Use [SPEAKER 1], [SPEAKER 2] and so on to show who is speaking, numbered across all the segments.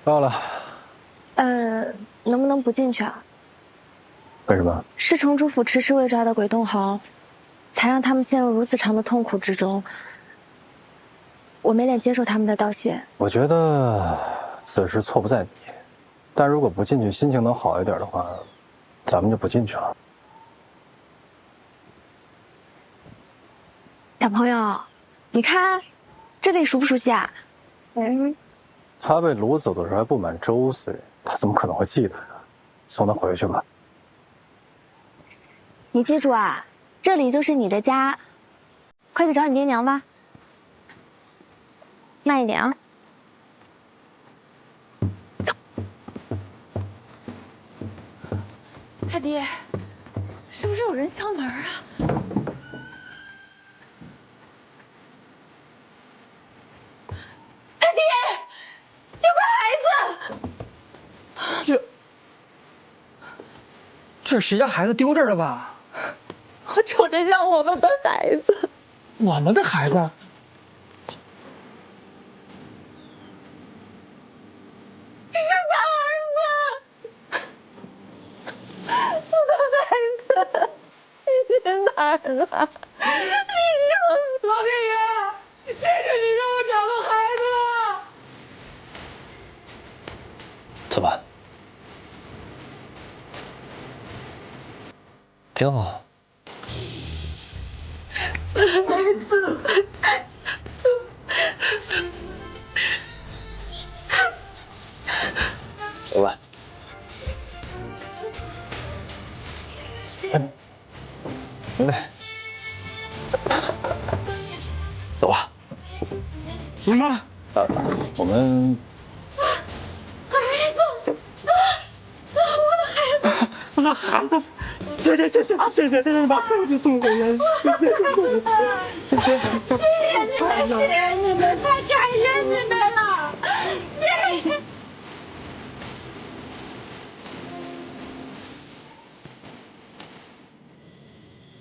[SPEAKER 1] 到了。
[SPEAKER 2] 能不能不进去啊？
[SPEAKER 1] 为什么？
[SPEAKER 2] 是城主府迟迟未抓的鬼洞豪，才让他们陷入如此长的痛苦之中。我没脸接受他们的道谢。
[SPEAKER 1] 我觉得此事错不在你，但如果不进去，心情能好一点的话，咱们就不进去了。
[SPEAKER 2] 小朋友，你看，这里熟不熟悉啊？
[SPEAKER 1] 他被掳走的时候还不满周岁，他怎么可能会记得呀？送他回去吧。
[SPEAKER 2] 你记住啊，这里就是你的家。快去找你爹娘吧。慢一点啊。走。
[SPEAKER 3] 太爹，是不是有人敲门啊？太爹，有个孩子。
[SPEAKER 4] 这是谁家孩子丢这儿了吧？
[SPEAKER 3] 我瞅着像我们的孩子。
[SPEAKER 4] 我们的孩子？
[SPEAKER 3] 是他儿子。我的孩子，你去哪儿了？你说，
[SPEAKER 4] 老天爷，谢谢你让我找到孩子了。
[SPEAKER 5] 走吧。挺好。走吧。来，走吧。
[SPEAKER 4] 妈，
[SPEAKER 1] 我们。
[SPEAKER 4] 我的孩子，谢把孩子送回来，谢
[SPEAKER 3] 谢你们，太感谢你们了。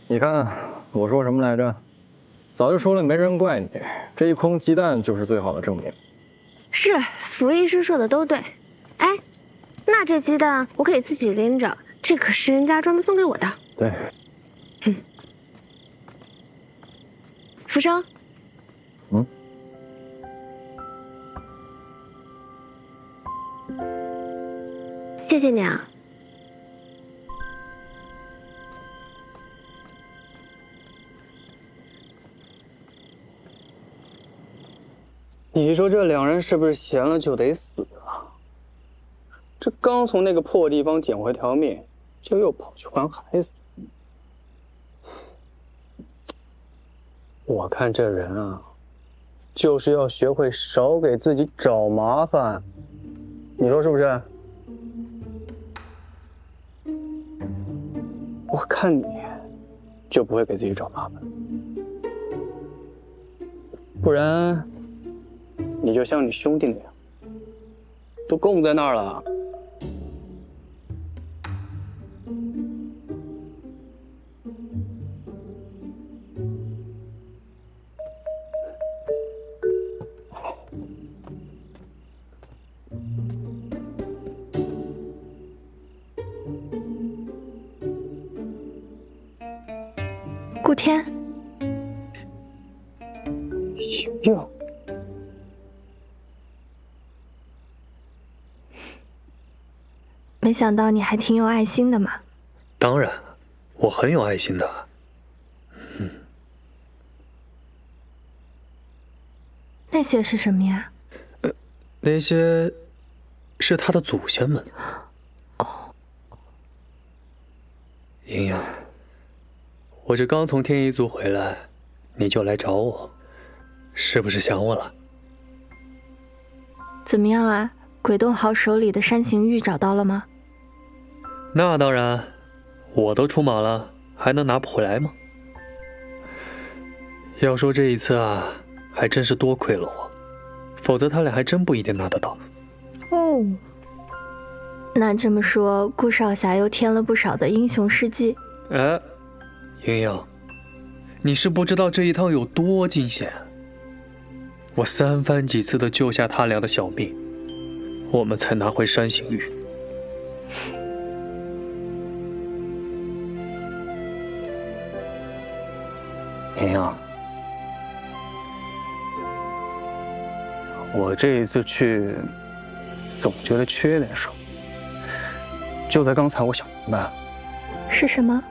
[SPEAKER 1] 你看我说什么来着？早就说了，没人怪你。这一筐鸡蛋就是最好的证明。
[SPEAKER 2] 是，福医师说的都对。哎，那这鸡蛋我可以自己拎着，这可是人家专门送给我的。
[SPEAKER 1] 对。
[SPEAKER 2] 福生。谢谢你啊。
[SPEAKER 6] 你说这两人是不是闲了就得死啊？这刚从那个破地方捡回条命，就又跑去还孩子。我看这人啊，就是要学会少给自己找麻烦，你说是不是？我看你就不会给自己找麻烦，不然你就像你兄弟那样，都供在那儿了。
[SPEAKER 2] 顾天，
[SPEAKER 6] 哟，
[SPEAKER 2] 没想到你还挺有爱心的嘛。
[SPEAKER 5] 当然，我很有爱心的。
[SPEAKER 2] 那些是什么呀？
[SPEAKER 5] 那些是他的祖先们。
[SPEAKER 2] 哦。
[SPEAKER 5] 莹莹，我这刚从天一族回来，你就来找我，是不是想我了？
[SPEAKER 2] 怎么样啊？鬼洞豪手里的山形玉找到了吗？
[SPEAKER 5] 那当然，我都出马了，还能拿不回来吗？要说这一次啊，还真是多亏了我，否则他俩还真不一定拿得到。
[SPEAKER 2] 哦，那这么说，顾少侠又添了不少的英雄事迹。
[SPEAKER 5] 哎，莹莹，你是不知道这一趟有多惊险。我三番几次的救下他俩的小命，我们才拿回山形玉。
[SPEAKER 6] 莹莹，我这一次去，总觉得缺点什么。就在刚才，我想明白了，
[SPEAKER 2] 是什么？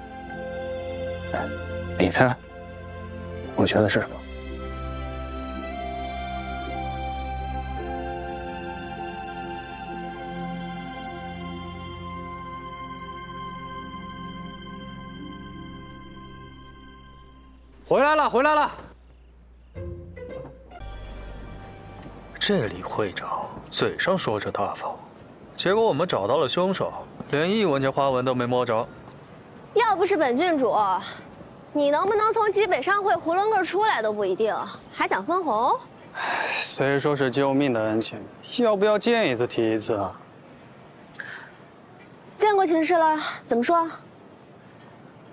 [SPEAKER 6] 你猜，我觉得是什么？
[SPEAKER 5] 回来了，回来了！这李会长嘴上说着大方，结果我们找到了凶手，连一文钱花纹都没摸着。
[SPEAKER 7] 要不是本郡主，你能不能从极北商会囫囵个出来都不一定，还想分红？
[SPEAKER 6] 虽说是救命的恩情，要不要见一次提一次啊？
[SPEAKER 7] 见过秦氏了，怎么说？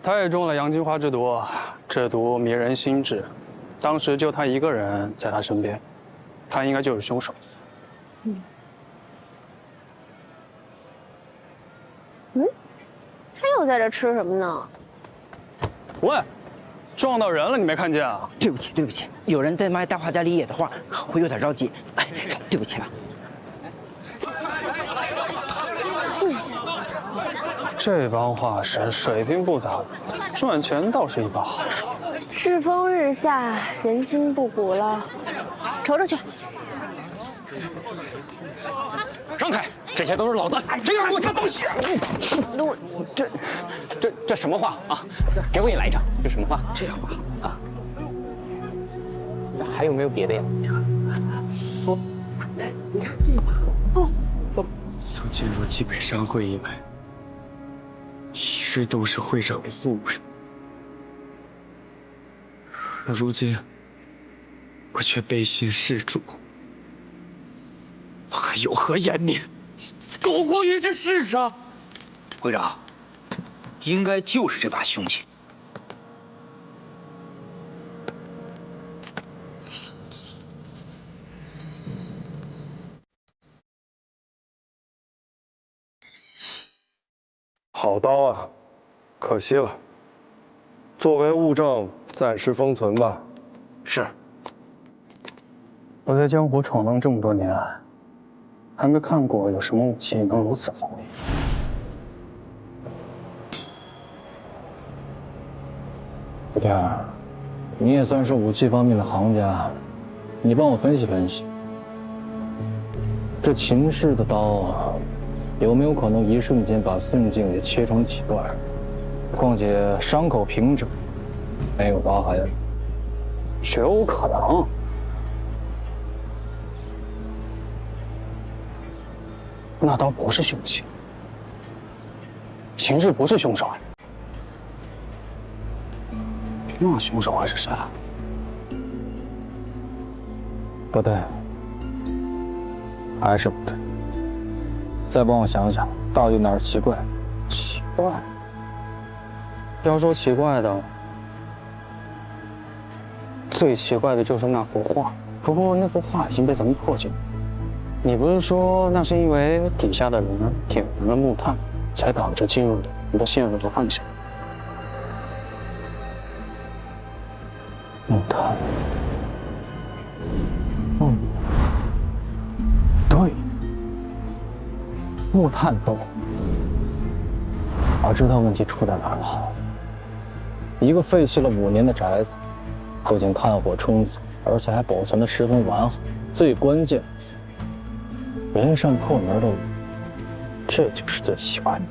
[SPEAKER 6] 太中了杨金花之毒，这毒迷人心智。当时就他一个人在他身边，他应该就是凶手。
[SPEAKER 7] 他又在这吃什么呢？
[SPEAKER 6] 喂，撞到人了，你没看见啊？
[SPEAKER 4] 对不起，对不起，有人在卖大画家李野的画，我有点着急，哎，对不起啊。
[SPEAKER 6] 这帮画师水平不咋地，赚钱倒是一把好手。
[SPEAKER 2] 世风日下，人心不古了。
[SPEAKER 7] 瞅瞅去。
[SPEAKER 6] 让开！这些都是老子，谁敢给我抢东西？这什么画啊？给我也来一张。这什么画？这画啊？还有没有别的呀？
[SPEAKER 8] 从进入极北商会以来，一直都是会长的护卫。可如今，我却背信事主，我还有何颜面苟活于这世上？
[SPEAKER 9] 会长，应该就是这把凶器。
[SPEAKER 10] 好刀啊，可惜了。作为物证，暂时封存吧。
[SPEAKER 9] 是。
[SPEAKER 6] 我在江湖闯荡这么多年，还没看过有什么武器能如此锋利。
[SPEAKER 1] 小天儿，你也算是武器方面的行家，你帮我分析分析，这秦氏的刀有没有可能一瞬间把宋静也切成几段？况且伤口平整，没有刀痕，
[SPEAKER 6] 绝无可能。那刀不是凶器，秦氏不是凶手。那凶手会是谁？
[SPEAKER 1] 不对，还是不对。再帮我想想，到底哪儿奇怪？
[SPEAKER 6] 奇怪？要说奇怪的，最奇怪的就是那幅画。不过那幅画已经被咱们破解。你不是说那是因为底下的人点燃了木炭，才导致进入的人都陷入了幻想？
[SPEAKER 1] 木炭。对，木炭洞。我知道问题出在哪儿了。一个废弃了5年的宅子，不仅炭火充足，而且还保存得十分完好。最关键，连上破门的我，这就是最奇怪的。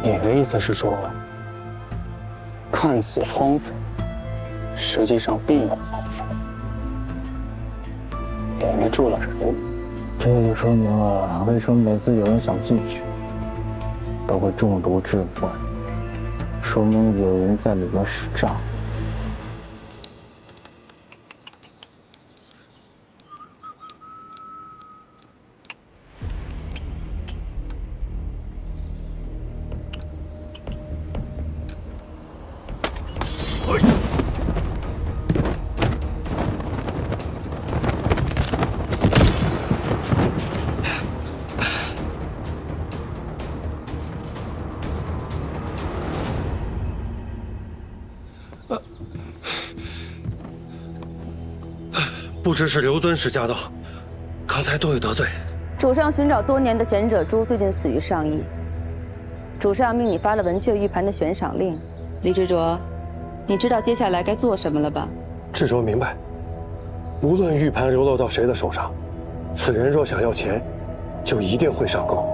[SPEAKER 6] 你的意思是说，看似荒废，实际上并不荒废，里面住了人。
[SPEAKER 1] 这就说明了为什么每次有人想进去，都会中毒致幻，说明有人在里面使诈。
[SPEAKER 10] 不知是刘尊使驾到，刚才多有得罪。
[SPEAKER 11] 主上寻找多年的贤者珠最近死于上意，主上命你发了文阙玉盘的悬赏令。李执着，你知道接下来该做什么了吧？
[SPEAKER 10] 执着明白，无论玉盘流落到谁的手上，此人若想要钱，就一定会上钩。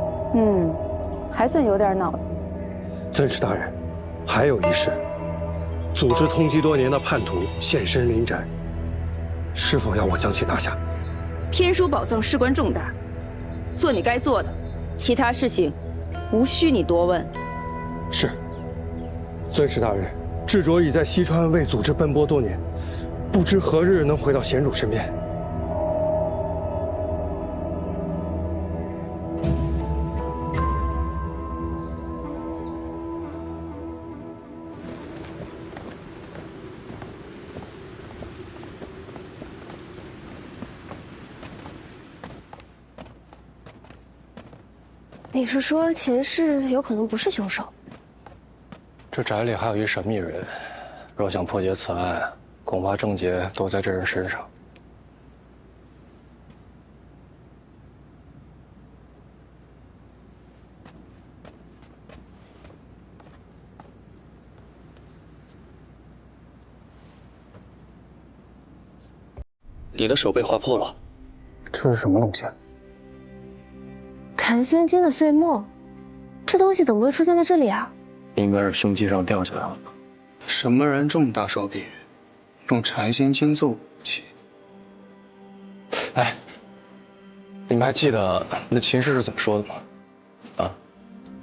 [SPEAKER 11] 还算有点脑子。
[SPEAKER 10] 尊使大人，还有一事，组织通缉多年的叛徒现身临宅，是否要我将其拿下？
[SPEAKER 11] 天书宝藏事关重大，做你该做的，其他事情无需你多问。
[SPEAKER 10] 是。尊使大人，智卓已在西川为组织奔波多年，不知何日能回到贤主身边。
[SPEAKER 2] 你是说秦氏有可能不是凶手？
[SPEAKER 6] 这宅里还有一神秘人，若想破解此案，恐怕症结都在这人身上。你的手被划破了，这是什么东西？
[SPEAKER 2] 禅心经的碎末，这东西怎么会出现在这里啊？
[SPEAKER 6] 应该是凶器上掉下来了。
[SPEAKER 8] 什么人这么大手笔，用禅心经做武器？
[SPEAKER 6] 哎，你们还记得那秦氏是怎么说的吗？啊，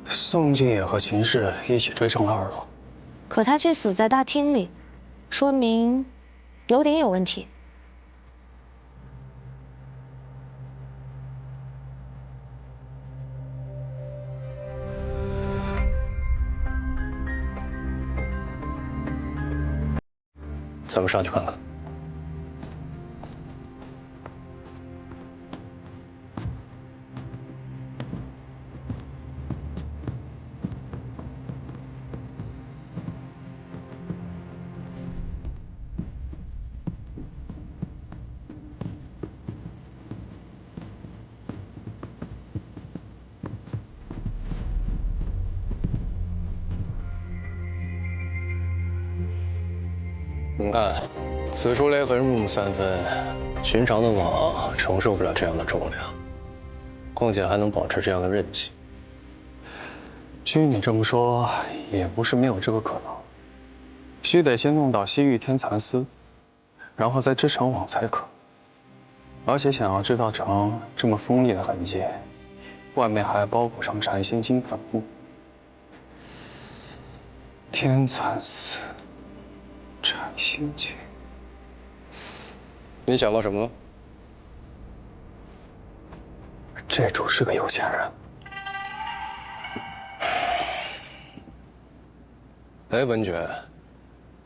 [SPEAKER 6] 宋静也和秦氏一起追上了2楼，
[SPEAKER 2] 可他却死在大厅里，说明楼顶有问题。
[SPEAKER 6] 咱们上去看看。你看，此处勒痕入木3分，寻常的网承受不了这样的重量，况且还能保持这样的韧性。据你这么说，也不是没有这个可能。须得先弄到西域天蚕丝，然后再织成网才可。而且想要制造成这么锋利的痕迹，外面还要包裹上禅心经粉末。天蚕丝。禅心经，你想到什么了？这主是个有钱人。哎，文觉，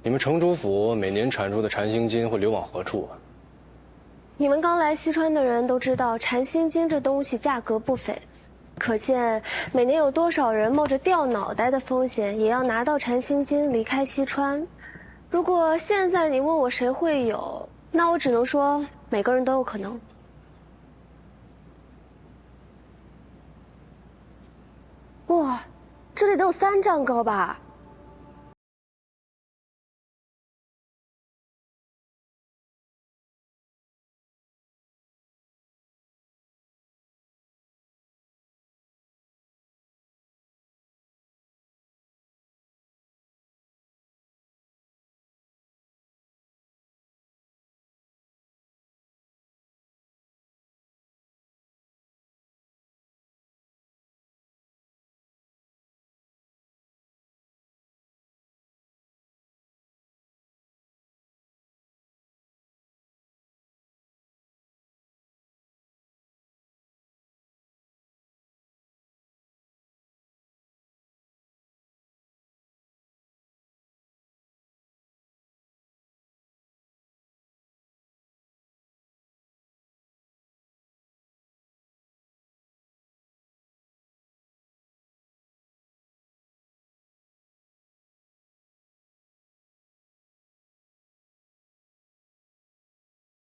[SPEAKER 6] 你们城主府每年产出的禅心金会流往何处啊？
[SPEAKER 2] 你们刚来西川的人都知道，禅心经这东西价格不菲，可见每年有多少人冒着掉脑袋的风险，也要拿到禅心经离开西川。如果现在你问我谁会有，那我只能说每个人都有可能。哇，这里得有3丈高吧？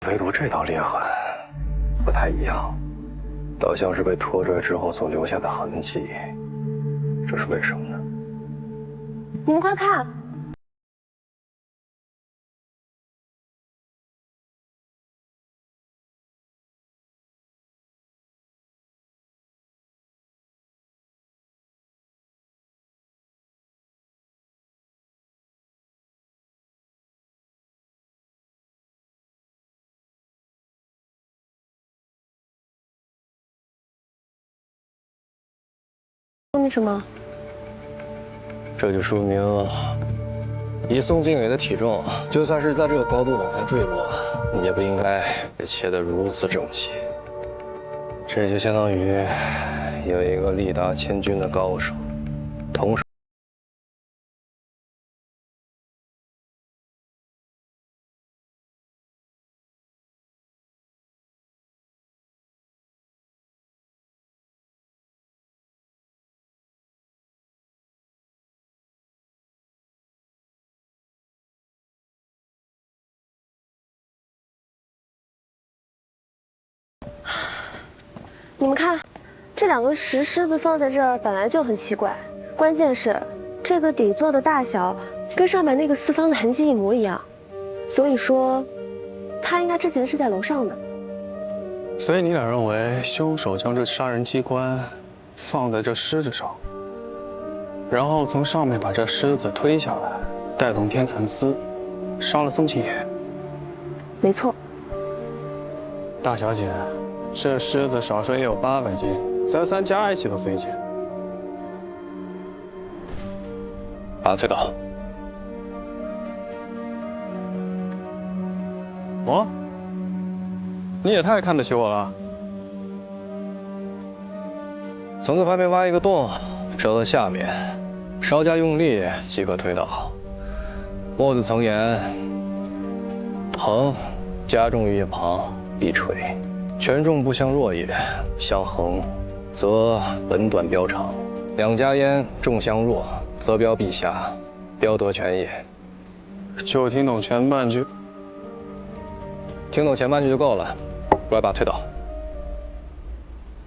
[SPEAKER 1] 唯独这道裂痕不太一样，倒像是被拖拽之后所留下的痕迹。这是为什么呢？
[SPEAKER 2] 你们快看！说明什么？
[SPEAKER 1] 这就说明，以宋靖宇的体重，就算是在这个高度往下坠落，也不应该被切得如此整齐。这就相当于有一个力达千钧的高手，同时。
[SPEAKER 2] 你们看，这两个石狮子放在这儿本来就很奇怪，关键是这个底座的大小跟上面那个四方的痕迹一模一样，所以说，他应该之前是在楼上的。
[SPEAKER 6] 所以你俩认为凶手将这杀人机关放在这狮子上，然后从上面把这狮子推下来，带动天蚕丝，杀了宋庆野？
[SPEAKER 2] 没错。
[SPEAKER 6] 大小姐。 这狮子少说也有800斤，咱仨加一起都费劲。
[SPEAKER 1] 把他推倒。
[SPEAKER 6] 哦，你也太看得起我了。
[SPEAKER 1] 从这旁边挖一个洞，折到下面，稍加用力即可推倒。墨子曾言：“横加重于一旁，必垂。” 权重不相若也，相横，则本短标长；两家焉重相若，则标必下，标得全也。
[SPEAKER 6] 就听懂前半句，
[SPEAKER 1] 听懂前半句就够了。过来把他推倒。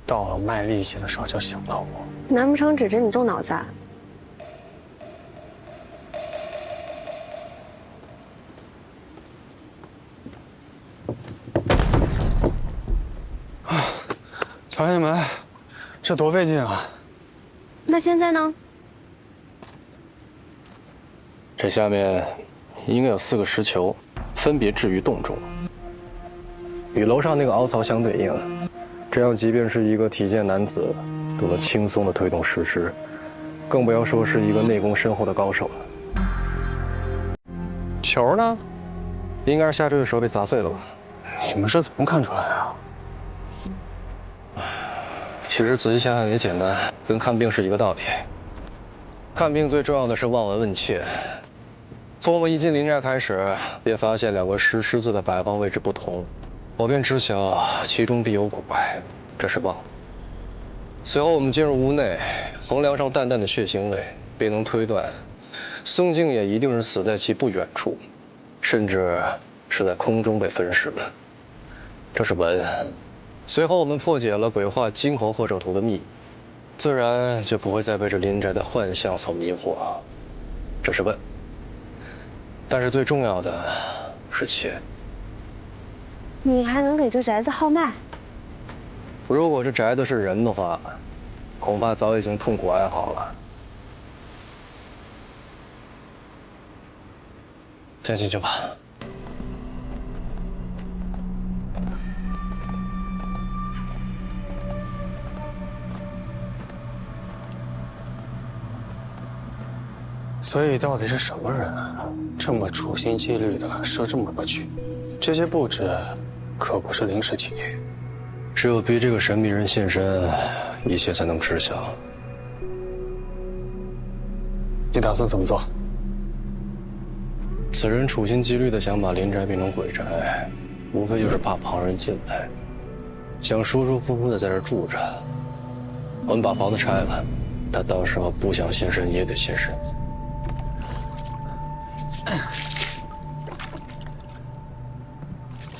[SPEAKER 6] 到了卖力气的时候就想到我，
[SPEAKER 2] 难不成指着你动脑子啊？
[SPEAKER 6] 乔先门，这多费劲啊！
[SPEAKER 2] 那现在呢？
[SPEAKER 1] 这下面应该有4个石球，分别置于洞中，与楼上那个凹槽相对应。这样，即便是一个体健男子，都能轻松地推动石狮，更不要说是一个内功深厚的高手了。
[SPEAKER 6] 球呢？
[SPEAKER 1] 应该是下坠的时候被砸碎了吧？
[SPEAKER 6] 你们是怎么看出来啊？
[SPEAKER 1] 其实仔细想想也简单，跟看病是一个道理。看病最重要的是望闻问切。从我们一进林寨开始，便发现2个石狮子的摆放位置不同，我便知晓其中必有古怪，这是望。随后我们进入屋内，衡量上淡淡的血腥味，便能推断，宋靖也一定是死在其不远处，甚至是在空中被分尸的，这是闻。 随后，我们破解了鬼画金猴贺寿图的秘密，自然就不会再被这林宅的幻象所迷惑。这是问，但是最重要的是切。
[SPEAKER 2] 你还能给这宅子号脉？
[SPEAKER 1] 如果这宅子是人的话，恐怕早已经痛苦哀嚎了。再进去吧。
[SPEAKER 6] 所以到底是什么人啊？这么处心积虑的设这么个局，这些布置可不是临时起意。
[SPEAKER 1] 只有逼这个神秘人现身，一切才能知晓。
[SPEAKER 6] 你打算怎么做？
[SPEAKER 1] 此人处心积虑的想把林宅变成鬼宅，无非就是怕旁人进来，想舒舒服服的在这住着。我们把房子拆了，他到时候不想现身也得现身。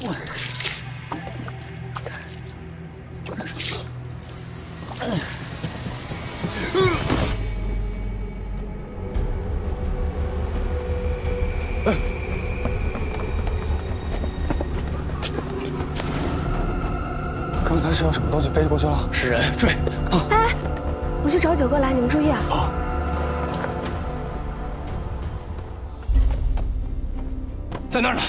[SPEAKER 6] 我。
[SPEAKER 8] 刚才是有什么东西飞过去了？
[SPEAKER 6] 是人，追！
[SPEAKER 2] 哎，我去找九哥来，你们注意啊！
[SPEAKER 8] 好。在那儿呢。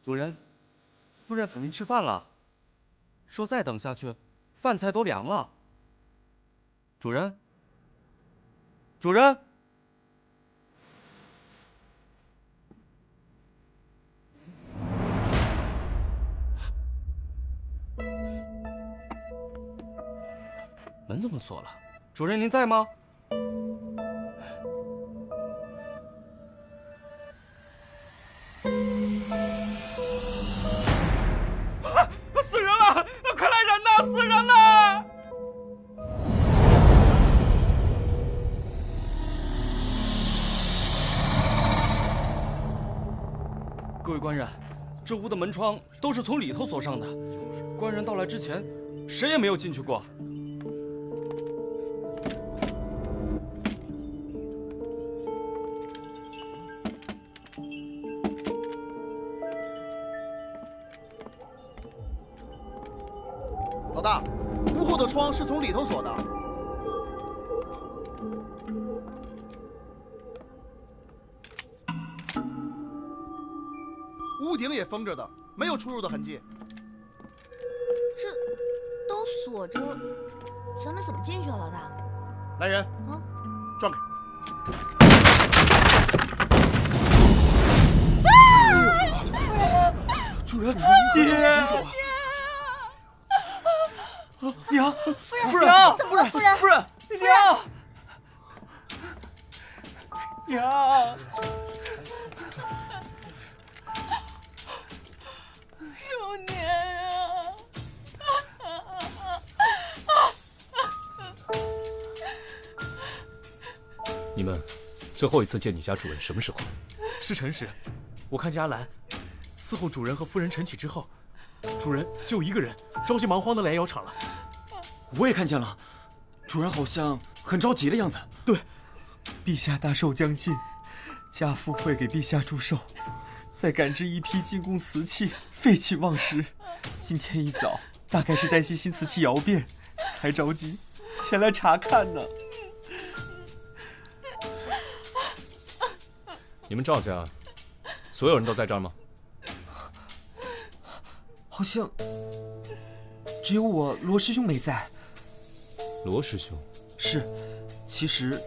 [SPEAKER 4] 主人，夫人喊您吃饭了，说再等下去，饭菜都凉了。主人，主人，门怎么锁了？主人您在吗？死人了！快来人呐！死人了！各位官人，这屋的门窗都是从里头锁上的，官人到来之前，谁也没有进去过。
[SPEAKER 12] 老大，屋后的窗是从里头锁的。屋顶也封着的，没有出入的痕迹。
[SPEAKER 13] 这都锁着，咱们怎么进去啊，老大？
[SPEAKER 12] 来人，撞开！
[SPEAKER 4] 主人，爹！娘，
[SPEAKER 13] 夫人，
[SPEAKER 4] 夫人，
[SPEAKER 13] 怎么了，夫人？
[SPEAKER 4] 夫人，娘，娘，
[SPEAKER 3] 幼年啊！
[SPEAKER 14] 你们最后一次见你家主人什么时候？
[SPEAKER 4] 是辰时，我看见阿兰伺候主人和夫人晨起之后，主人就一个人着急忙慌的来窑厂了。
[SPEAKER 8] 我也看见了，主人好像很着急的样子。
[SPEAKER 15] 对，陛下大寿将近，家父会给陛下祝寿，再赶制一批进贡瓷器，废弃忘食。今天一早，大概是担心新瓷器窑变，才着急前来查看呢。
[SPEAKER 14] 你们赵家所有人都在这儿吗？
[SPEAKER 15] 好像只有我罗师兄没在。
[SPEAKER 14] 罗师兄
[SPEAKER 15] 是，其实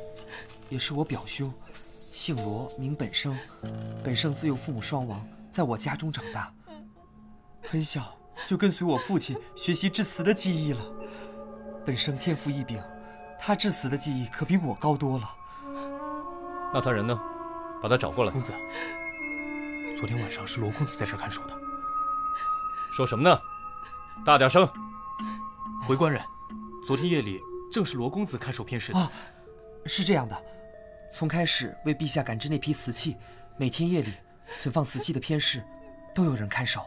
[SPEAKER 15] 也是我表兄，姓罗，名本生。本生自幼父母双亡，在我家中长大，很小就跟随我父亲学习致辞的技艺了。本生天赋异禀，他致辞的技艺可比我高多了。
[SPEAKER 14] 那他人呢？把他找过来。
[SPEAKER 16] 公子，昨天晚上是罗公子在这儿看守的。
[SPEAKER 14] 说什么呢？大点声！
[SPEAKER 16] 回官人，昨天夜里正是罗公子看守偏室的。
[SPEAKER 15] 啊，是这样的，从开始为陛下赶制那批瓷器，每天夜里存放瓷器的偏室都有人看守，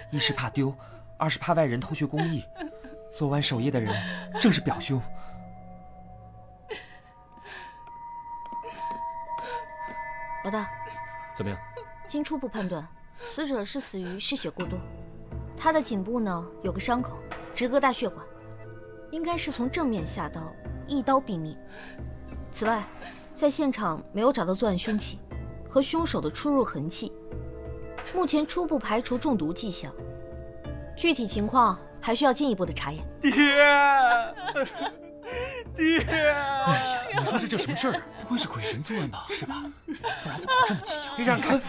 [SPEAKER 15] 一是怕丢，二是怕外人偷学工艺。昨晚守夜的人正是表兄。
[SPEAKER 13] 老大，
[SPEAKER 14] 怎么样？
[SPEAKER 13] 经初步判断，死者是死于失血过多。他的颈部呢有个伤口，直割大血管，应该是从正面下刀，一刀毙命。此外，在现场没有找到作案凶器和凶手的出入痕迹，目前初步排除中毒迹象，具体情况还需要进一步的查验。
[SPEAKER 15] 爹，爹！
[SPEAKER 16] 哎呀，你说这什么事儿啊？不会是鬼神作案吧？是吧？不然怎么会这么蹊跷？
[SPEAKER 15] 让开！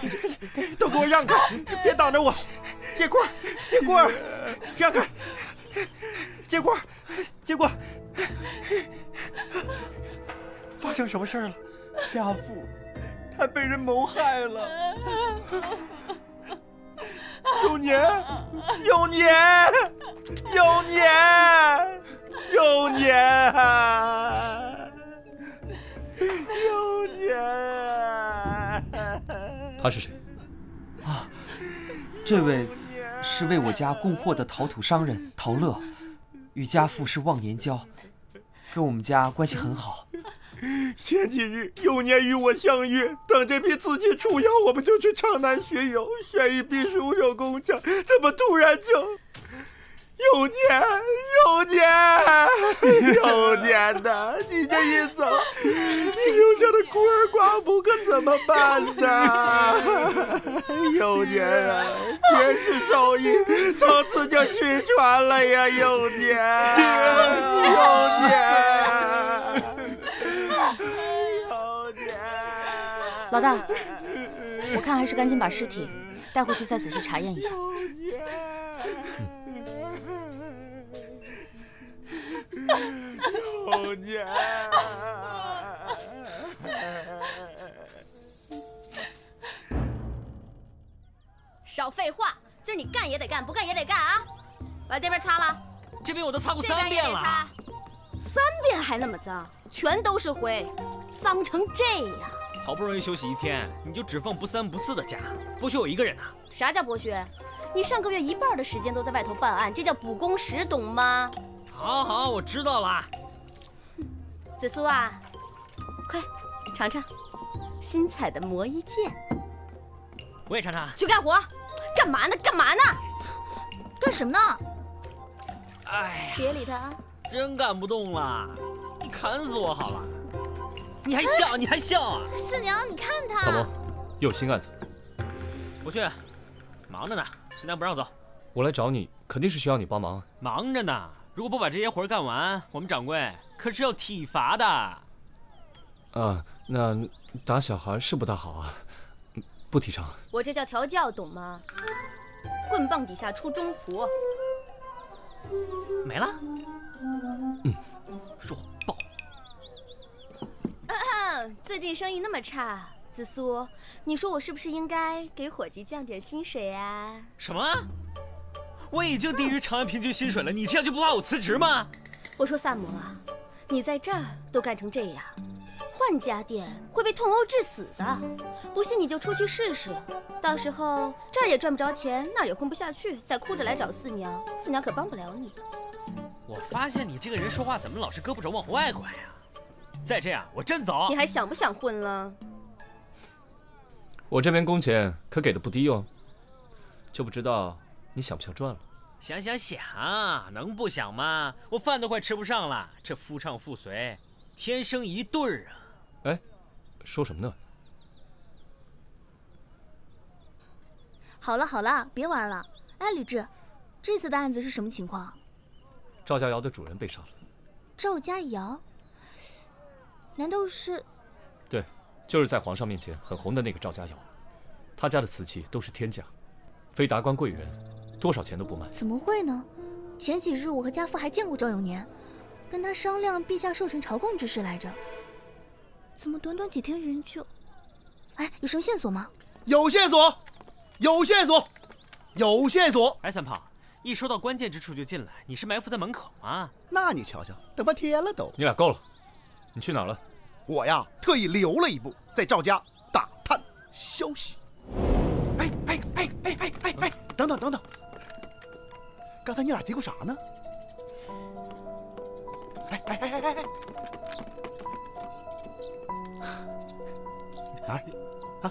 [SPEAKER 15] 都给我让开！别挡着我！接棍儿，接棍儿！让开！接棍儿，接棍儿！发生什么事儿了？家父，他被人谋害了。有年，有年，有年，有年啊！有年啊！
[SPEAKER 14] 他是谁？
[SPEAKER 15] 啊，这位是为我家供货的陶土商人陶乐，与家父是忘年交，跟我们家关系很好。前几日有年与我相约，等这批瓷器出窑，我们就去长南学友，选一批熟手工匠，怎么突然就有年，有年，有年的？你这一走，你留下的孤儿寡母可怎么办呢？有年啊，绝世手艺从此就失传了呀！有年，有年。
[SPEAKER 13] 老大，我看还是赶紧把尸体带回去再仔细查验一下。
[SPEAKER 15] 有年，
[SPEAKER 7] 少废话，今儿你干也得干，不干也得干啊！把这边擦了，
[SPEAKER 17] 这边我都擦过3遍了。
[SPEAKER 7] 3遍还那么脏，全都是灰，脏成这样。
[SPEAKER 17] 好不容易休息1天，你就只放不3不4的假，剥削我一个人啊？
[SPEAKER 7] 啥叫剥削？你上个月1半的时间都在外头办案，这叫补工时，懂吗？
[SPEAKER 17] 好好，我知道了。
[SPEAKER 7] 子苏啊，快尝尝新采的磨衣剑。
[SPEAKER 17] 我也尝尝。
[SPEAKER 7] 去干活，干嘛呢？干嘛呢？
[SPEAKER 13] 干什么呢？
[SPEAKER 17] 哎呀，
[SPEAKER 7] 别理他啊！
[SPEAKER 17] 真干不动了，你砍死我好了。你还笑？你还笑啊？
[SPEAKER 13] 四娘，你看他。
[SPEAKER 14] 怎么，又有新案子？
[SPEAKER 17] 不去，忙着呢。四娘不让走。
[SPEAKER 14] 我来找你，肯定是需要你帮忙。
[SPEAKER 17] 忙着呢，如果不把这些活干完，我们掌柜可是要体罚的。
[SPEAKER 14] 啊，那打小孩是不大好啊，不提倡。
[SPEAKER 7] 我这叫调教，懂吗？棍棒底下出忠仆。
[SPEAKER 17] 没了。弱爆。
[SPEAKER 7] 最近生意那么差，子苏，你说我是不是应该给伙计降点薪水啊？
[SPEAKER 17] 什么？我已经低于长安平均薪水了，你这样就不怕我辞职吗？
[SPEAKER 7] 我说萨姆啊，你在这儿都干成这样，换家店会被痛殴致死的。不信你就出去试试，到时候这儿也赚不着钱，那儿也混不下去，再哭着来找四娘，四娘可帮不了你。
[SPEAKER 17] 我发现你这个人说话怎么老是胳膊肘往外拐呀？再这样，我真走。
[SPEAKER 7] 你还想不想混了？
[SPEAKER 14] 我这边工钱可给的不低哦，就不知道你想不想赚了？
[SPEAKER 17] 想，能不想吗？我饭都快吃不上了，这夫唱妇随，天生一对儿啊！
[SPEAKER 14] 哎，说什么呢？
[SPEAKER 7] 好了好了，别玩了。哎，吕雉，这次的案子是什么情况？
[SPEAKER 14] 赵家窑的主人被杀了。
[SPEAKER 7] 赵家窑？难道是？
[SPEAKER 14] 对，就是在皇上面前很红的那个赵家窑，他家的瓷器都是天价，非达官贵人多少钱都不卖。
[SPEAKER 7] 怎么会呢？前几日我和家父还见过赵永年，跟他商量陛下授权朝贡之事来着。怎么短短几天人就……哎，有什么线索吗？
[SPEAKER 12] 有线索，有线索，有线索！
[SPEAKER 17] 哎，三胖，一说到关键之处就进来，你是埋伏在门口吗？
[SPEAKER 12] 那你瞧瞧，等半天了都。
[SPEAKER 14] 你俩够了，你去哪儿了？
[SPEAKER 12] 我呀，特意留了一步，在赵家打探消息。哎，等等，刚才你俩嘀咕啥呢？哎，哪儿啊？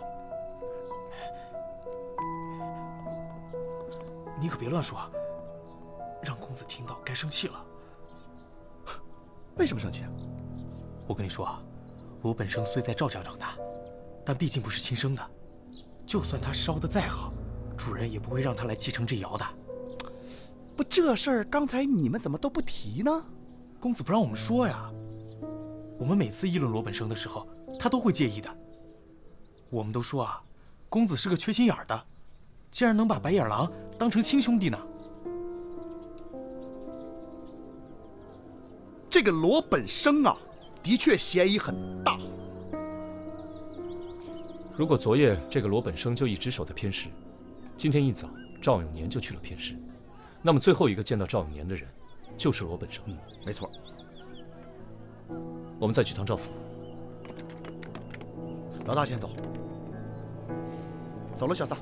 [SPEAKER 16] 你可别乱说，让公子听到该生气了。
[SPEAKER 12] 为什么生气啊？
[SPEAKER 16] 我跟你说啊，罗本生虽在赵家长大，但毕竟不是亲生的。就算他烧得再好，主人也不会让他来继承这窑的。
[SPEAKER 12] 不，这事儿刚才你们怎么都不提呢？
[SPEAKER 16] 公子不让我们说呀。我们每次议论罗本生的时候，他都会介意的。我们都说啊，公子是个缺心眼儿的，竟然能把白眼狼当成亲兄弟呢。
[SPEAKER 12] 这个罗本生啊，的确嫌疑很大。
[SPEAKER 14] 如果昨夜这个罗本生就一直守在偏室，今天一早赵永年就去了偏室，那么最后一个见到赵永年的人就是罗本生。
[SPEAKER 12] 没错。
[SPEAKER 14] 我们再去趟赵府。
[SPEAKER 12] 老大先走。走了，小撒。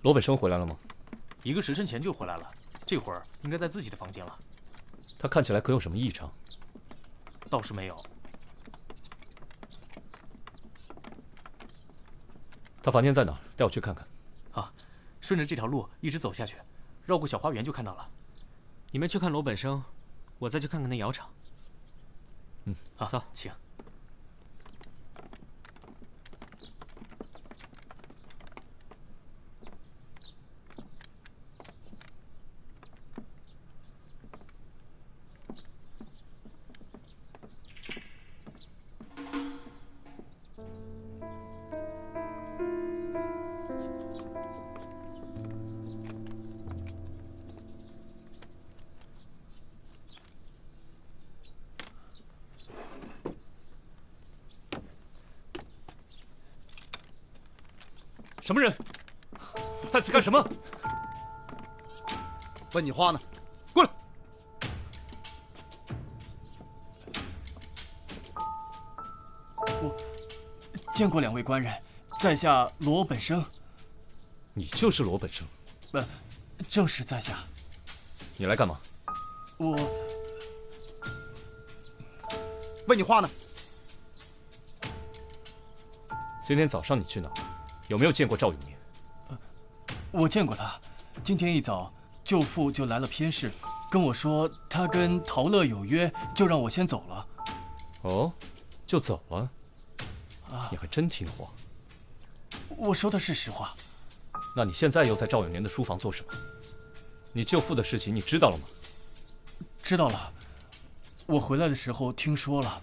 [SPEAKER 14] 罗本生回来了吗
[SPEAKER 16] ？1个时辰前就回来了，这会儿应该在自己的房间了。
[SPEAKER 14] 他看起来可有什么异常？
[SPEAKER 16] 倒是没有。
[SPEAKER 14] 他房间在哪儿？带我去看看。
[SPEAKER 16] 啊，顺着这条路一直走下去，绕过小花园就看到了。
[SPEAKER 17] 你们去看罗本生，我再去看看那窑厂。
[SPEAKER 16] 好，走，请。
[SPEAKER 14] 什么人？在此干什么？
[SPEAKER 12] 问你话呢，过来！
[SPEAKER 15] 我见过2位官人，在下罗本生。
[SPEAKER 14] 你就是罗本生？
[SPEAKER 15] 不，正是在下。
[SPEAKER 14] 你来干嘛？
[SPEAKER 15] 我
[SPEAKER 12] 问你话呢。
[SPEAKER 14] 今天早上你去哪儿？有没有见过赵永年？
[SPEAKER 15] 我见过他。今天一早，舅父就来了偏室，跟我说他跟陶乐有约，就让我先走了。
[SPEAKER 14] 哦，就走了？你还真听话。
[SPEAKER 15] 我说的是实话。
[SPEAKER 14] 那你现在又在赵永年的书房做什么？你舅父的事情你知道了吗？
[SPEAKER 15] 知道了。我回来的时候听说了。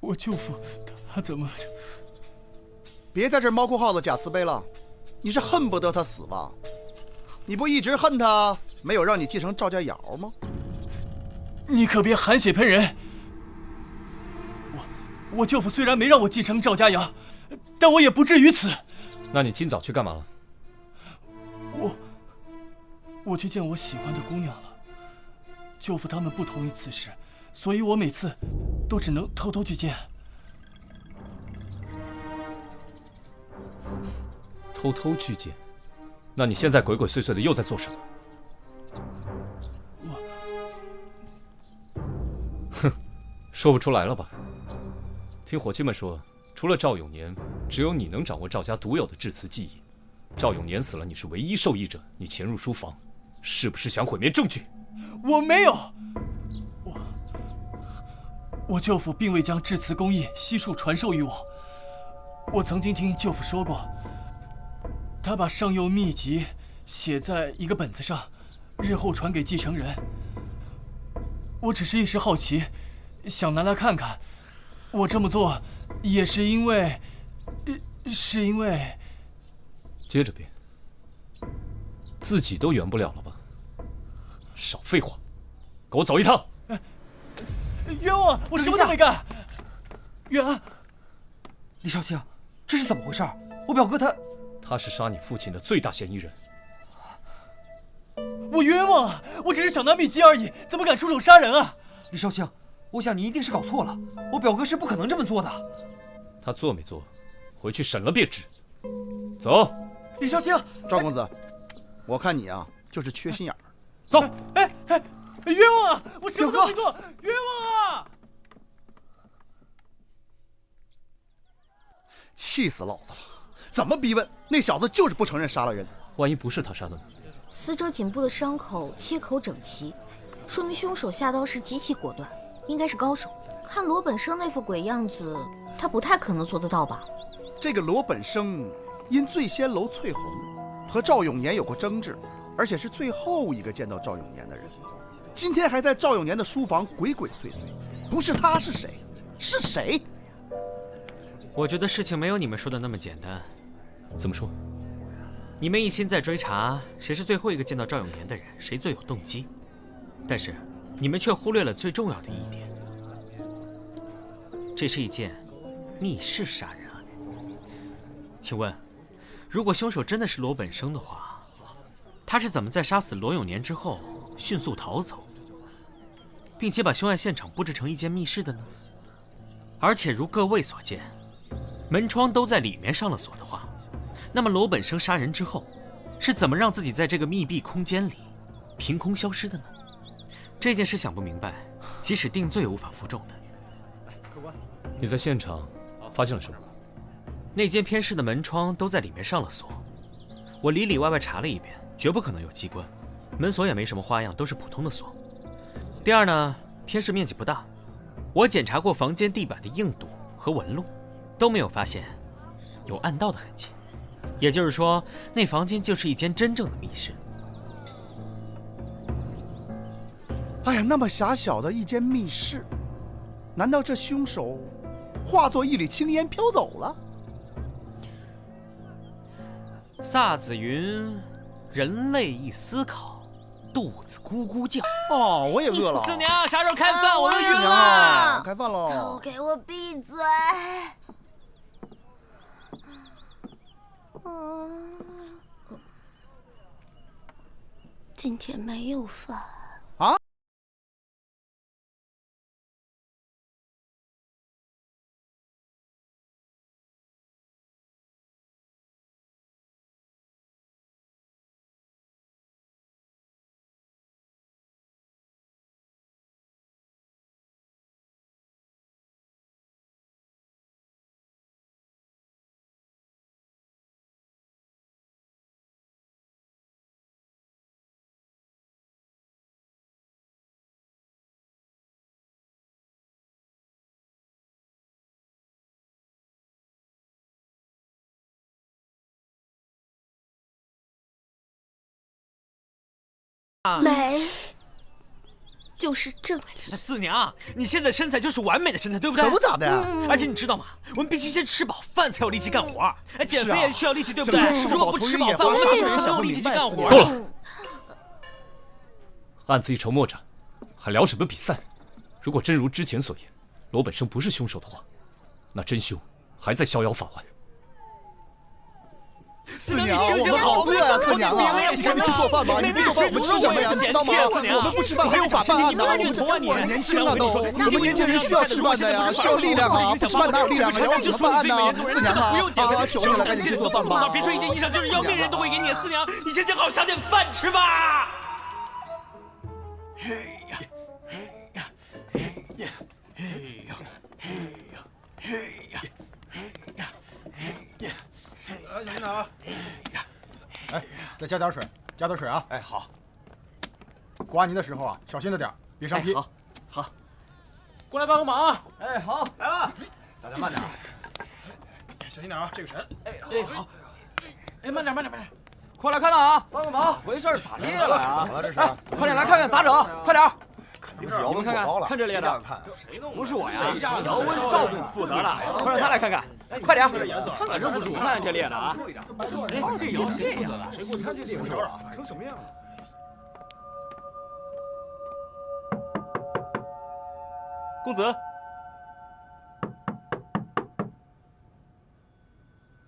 [SPEAKER 15] 我舅父他怎么……
[SPEAKER 12] 别在这猫哭耗子假慈悲了，你是恨不得他死吧？你不一直恨他没有让你继承赵家窑吗？
[SPEAKER 15] 你可别含血喷人。我舅父虽然没让我继承赵家窑，但我也不至于此。
[SPEAKER 14] 那你今早去干嘛了？
[SPEAKER 15] 我去见我喜欢的姑娘了。舅父他们不同意此事，所以我每次都只能偷偷去见。
[SPEAKER 14] 偷偷去见？那你现在鬼鬼祟祟的又在做什么？哼，说不出来了吧？听伙计们说，除了赵永年，只有你能掌握赵家独有的制瓷技艺。赵永年死了，你是唯一受益者，你潜入书房，是不是想毁灭证据？
[SPEAKER 15] 我没有。我舅父并未将制瓷工艺悉数传授于我。我曾经听舅父说过，他把上釉秘籍写在一个本子上，日后传给继承人。我只是一时好奇，想拿来看看。我这么做也是因为，
[SPEAKER 14] 接着编，自己都圆不了了吧？少废话，给我走一趟！
[SPEAKER 15] 冤枉！我什么都没干。冤！
[SPEAKER 18] 李少卿，这是怎么回事？我表哥
[SPEAKER 14] 他是杀你父亲的最大嫌疑人。
[SPEAKER 15] 我冤枉啊！我只是想拿秘籍而已，怎么敢出手杀人啊？
[SPEAKER 18] 李少卿，我想你一定是搞错了，我表哥是不可能这么做的。
[SPEAKER 14] 他做没做，回去审了便知。走。
[SPEAKER 18] 李少卿，
[SPEAKER 12] 赵公子，我看你啊，就是缺心眼儿。走。
[SPEAKER 15] 冤枉啊！我什么都没做，冤枉啊！
[SPEAKER 12] 气死老子了！怎么逼问？那小子就是不承认杀了人。
[SPEAKER 14] 万一不是他杀的呢？
[SPEAKER 13] 死者颈部的伤口切口整齐，说明凶手下刀时极其果断，应该是高手。看罗本生那副鬼样子，他不太可能做得到吧？
[SPEAKER 12] 这个罗本生因醉仙楼翠红和赵永年有过争执，而且是最后一个见到赵永年的人。今天还在赵永年的书房鬼鬼祟祟，不是他是谁？是谁？
[SPEAKER 17] 我觉得事情没有你们说的那么简单。
[SPEAKER 14] 怎么说？
[SPEAKER 17] 你们一心在追查谁是最后一个见到赵永年的人，谁最有动机，但是你们却忽略了最重要的一点，这是一件密室杀人案。请问，如果凶手真的是罗本生的话，他是怎么在杀死罗永年之后迅速逃走，并且把凶案现场布置成一间密室的呢？而且如各位所见，门窗都在里面上了锁的话，那么罗本生杀人之后是怎么让自己在这个密闭空间里凭空消失的呢？这件事想不明白，即使定罪也无法服众的。
[SPEAKER 14] 你在现场发现了什么？
[SPEAKER 17] 那间偏室的门窗都在里面上了锁，我里里外外查了一遍，绝不可能有机关，门锁也没什么花样，都是普通的锁。第二呢，偏室面积不大，我检查过房间地板的硬度和纹路，都没有发现有暗道的痕迹，也就是说，那房间就是一间真正的密室。
[SPEAKER 12] 哎呀，那么狭小的一间密室，难道这凶手化作一缕青烟飘走了？
[SPEAKER 17] 萨子云：“人类一思考，肚子咕咕叫。”
[SPEAKER 12] 哦，我也饿了。
[SPEAKER 17] 四娘，啥时候开饭？我都晕
[SPEAKER 12] 了。开饭喽！
[SPEAKER 13] 都给我闭嘴！今天没有饭
[SPEAKER 12] 啊？
[SPEAKER 13] 美就是这里。
[SPEAKER 17] 四娘，你现在身材就是完美的身材，对不对？
[SPEAKER 12] 可不咋的。
[SPEAKER 17] 而且你知道吗？我们必须先吃饱饭才有力气干活。减肥也需要力气，对不对？如果不吃饱饭，我们怎么没有力气去干活？
[SPEAKER 14] 够了！案子一筹莫展，还聊什么比赛？如果真如之前所言，罗本生不是凶手的话，那真凶还在逍遥法外。
[SPEAKER 12] 四娘，我们好饿呀！四娘啊，你赶紧去做饭吧！你不做饭，我们吃什么呀？知道吗？我们不吃饭还有法办案呢。我们年轻了都，我们年轻人需要吃饭的呀，需要力量啊！不吃饭哪有力量啊？要怎么办案呢？四娘啊，求你了，赶紧去做饭吧！
[SPEAKER 17] 别说一件衣裳，就是要命人都会给你。四娘，你先想好赏点饭吃吧。嘿呀，嘿呀，嘿呀，嘿呀，嘿呀，嘿呀，嘿呀，嘿呀。
[SPEAKER 19] 小心点啊！哎，再加点水，加点水啊！
[SPEAKER 12] 哎，好。
[SPEAKER 19] 刮泥的时候啊，小心着点，别上坯。
[SPEAKER 17] 好。
[SPEAKER 16] 过来帮个忙啊！
[SPEAKER 12] 哎，好，来吧。
[SPEAKER 19] 大家慢点，
[SPEAKER 16] 小心点啊，这个沉。哎，好。哎，慢点，慢点，慢点。
[SPEAKER 18] 快来看看啊！
[SPEAKER 12] 帮个忙，
[SPEAKER 18] 咋回事？咋裂了呀？
[SPEAKER 12] 怎么了这是？
[SPEAKER 18] 哎，快点来看看咋整？快点！
[SPEAKER 12] 肯定是姚文过高了。
[SPEAKER 18] 看这裂的，不是我呀，姚文赵总负责了，快让他来看看。快点！反正不是我看这裂的啊。
[SPEAKER 16] 哎，这姚谁负责的？谁过去看这裂手啊？成什么样了？
[SPEAKER 17] 公子，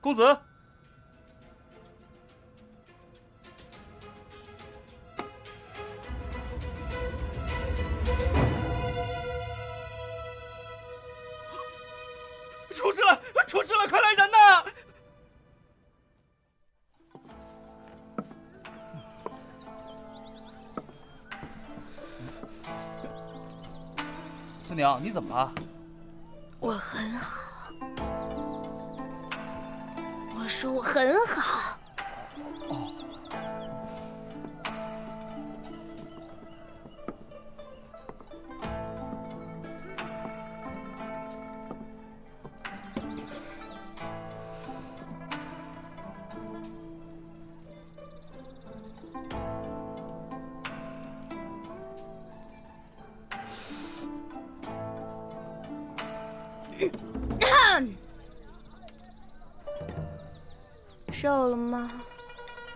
[SPEAKER 17] 公子，
[SPEAKER 18] 出事了！出事了！快来人呐！四娘，你怎么了？
[SPEAKER 7] 我很好，我说我很好。
[SPEAKER 18] 哦。
[SPEAKER 7] 瘦了吗？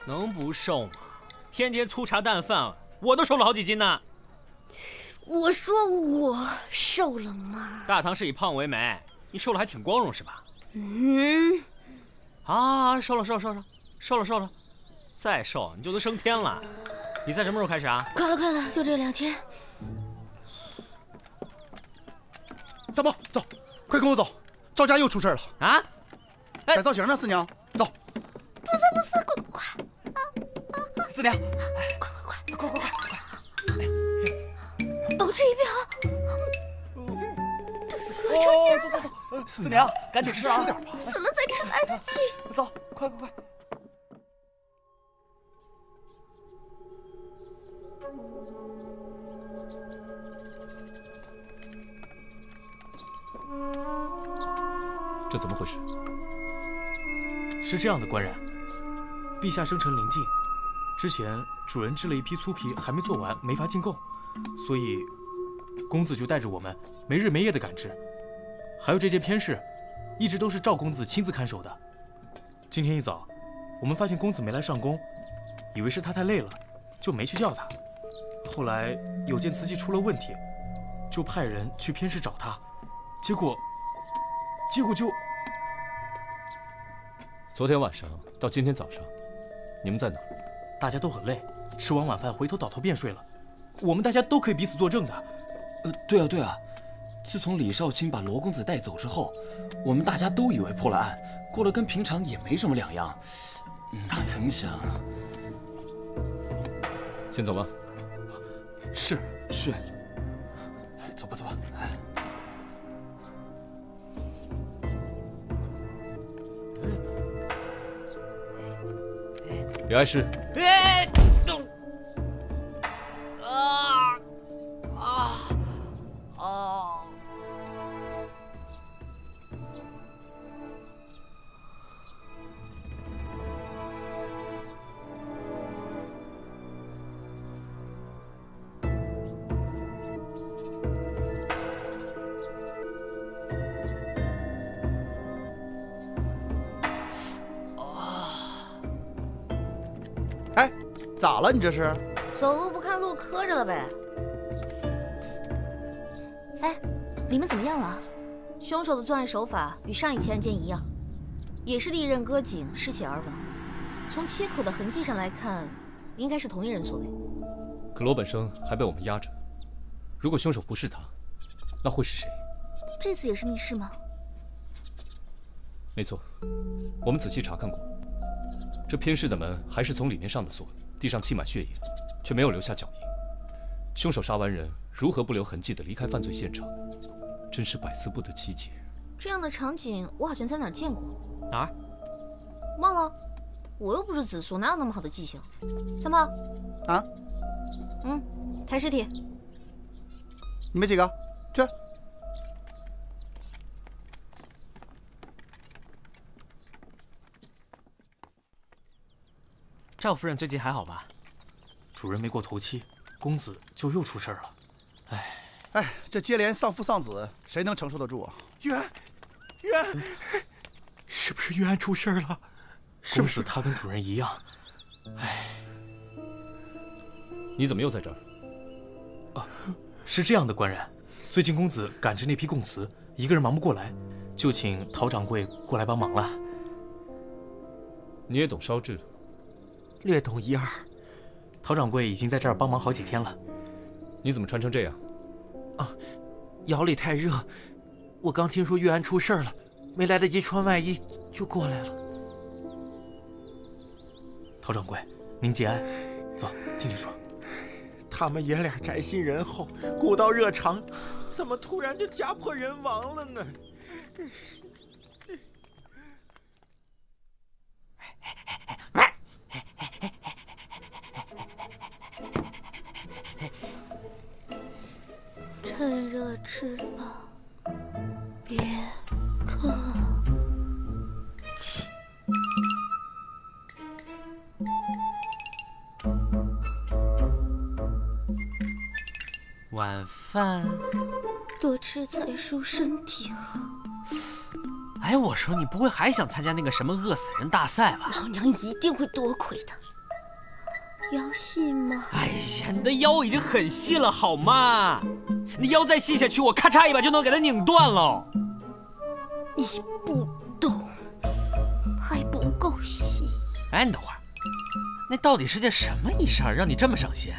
[SPEAKER 17] 能不瘦吗？天天粗茶淡饭，我都瘦了好几斤呢。
[SPEAKER 7] 我说我瘦了吗？
[SPEAKER 17] 大唐是以胖为美，你瘦了还挺光荣是吧？
[SPEAKER 7] 嗯。
[SPEAKER 17] 啊，瘦了，再瘦你就能升天了。比赛什么时候开始啊？
[SPEAKER 7] 快了，就这2天。
[SPEAKER 12] 三宝，走，快跟我走，赵家又出事了
[SPEAKER 17] 啊！
[SPEAKER 12] 改造型呢，四娘，走。
[SPEAKER 7] 不是，快！
[SPEAKER 18] 四娘，
[SPEAKER 7] 快！哦，这一边肚子饿着呢。
[SPEAKER 18] 走，四娘，赶紧吃啊！
[SPEAKER 12] 吃点吧。
[SPEAKER 7] 死了再吃来得及。
[SPEAKER 18] 走，快！
[SPEAKER 14] 这怎么回事？
[SPEAKER 16] 是这样的，官人，陛下生辰临近，之前主人制了一批粗皮还没做完，没法进贡，所以公子就带着我们没日没夜的赶制。还有这件偏饰，一直都是赵公子亲自看守的。今天一早，我们发现公子没来上工，以为是他太累了，就没去叫他。后来有件瓷器出了问题，就派人去偏室找他，结果就……
[SPEAKER 14] 昨天晚上到今天早上，你们在哪儿？
[SPEAKER 16] 大家都很累，吃完晚饭回头倒头便睡了。我们大家都可以彼此作证的。
[SPEAKER 18] 对啊，自从李少卿把罗公子带走之后，我们大家都以为破了案，过得跟平常也没什么两样。哪曾想……
[SPEAKER 14] 先走吧。
[SPEAKER 16] 是。
[SPEAKER 18] 走吧。
[SPEAKER 14] 别碍事。
[SPEAKER 12] 咋了？你这是？
[SPEAKER 13] 走路不看路，磕着了呗。哎，你们怎么样了？凶手的作案手法与上一起案件一样，也是利刃割颈，失血而亡。从切口的痕迹上来看，应该是同一人所为。
[SPEAKER 14] 可罗本生还被我们压着，如果凶手不是他，那会是谁？
[SPEAKER 13] 这次也是密室吗？
[SPEAKER 14] 没错，我们仔细查看过，这偏室的门还是从里面上的锁。地上浸满血液，却没有留下脚印。凶手杀完人，如何不留痕迹地离开犯罪现场？真是百思不得其解。
[SPEAKER 13] 这样的场景我好像在哪儿见过。
[SPEAKER 17] 哪儿？
[SPEAKER 13] 忘了，我又不是紫苏，哪有那么好的记性？三炮。
[SPEAKER 12] 啊？
[SPEAKER 13] 抬尸体。
[SPEAKER 12] 你们几个去。
[SPEAKER 17] 赵夫人最近还好吧？
[SPEAKER 16] 主人没过头七，公子就又出事了。
[SPEAKER 12] 哎，这接连丧父丧子，谁能承受得住啊？
[SPEAKER 16] 渊，是不是渊出事了？公子他跟主人一样。
[SPEAKER 14] 你怎么又在这儿？
[SPEAKER 16] 是这样的，官人，最近公子赶着那批供词，一个人忙不过来，就请陶掌柜过来帮忙了。
[SPEAKER 14] 你也懂烧制？
[SPEAKER 16] 略懂一二。陶掌柜已经在这儿帮忙好几天了。
[SPEAKER 14] 你怎么穿成这样？
[SPEAKER 16] 窑里太热，我刚听说玉安出事了，没来得及穿外衣就过来了。陶掌柜，您节哀，走进去说。
[SPEAKER 19] 他们爷俩宅心仁厚，古道热肠，怎么突然就家破人亡了呢？
[SPEAKER 13] 趁热吃饱，别客气。
[SPEAKER 17] 晚饭
[SPEAKER 13] 多吃菜蔬，身体好。
[SPEAKER 17] 哎，我说你不会还想参加那个什么饿死人大赛吧？
[SPEAKER 13] 老娘一定会多亏的。腰细吗？
[SPEAKER 17] 哎呀，你的腰已经很细了，好吗？你腰再细下去，我咔嚓一把就能给它拧断了。
[SPEAKER 13] 你不懂，还不够细。
[SPEAKER 17] 哎，你等会儿，那到底是件什么衣裳让你这么上心？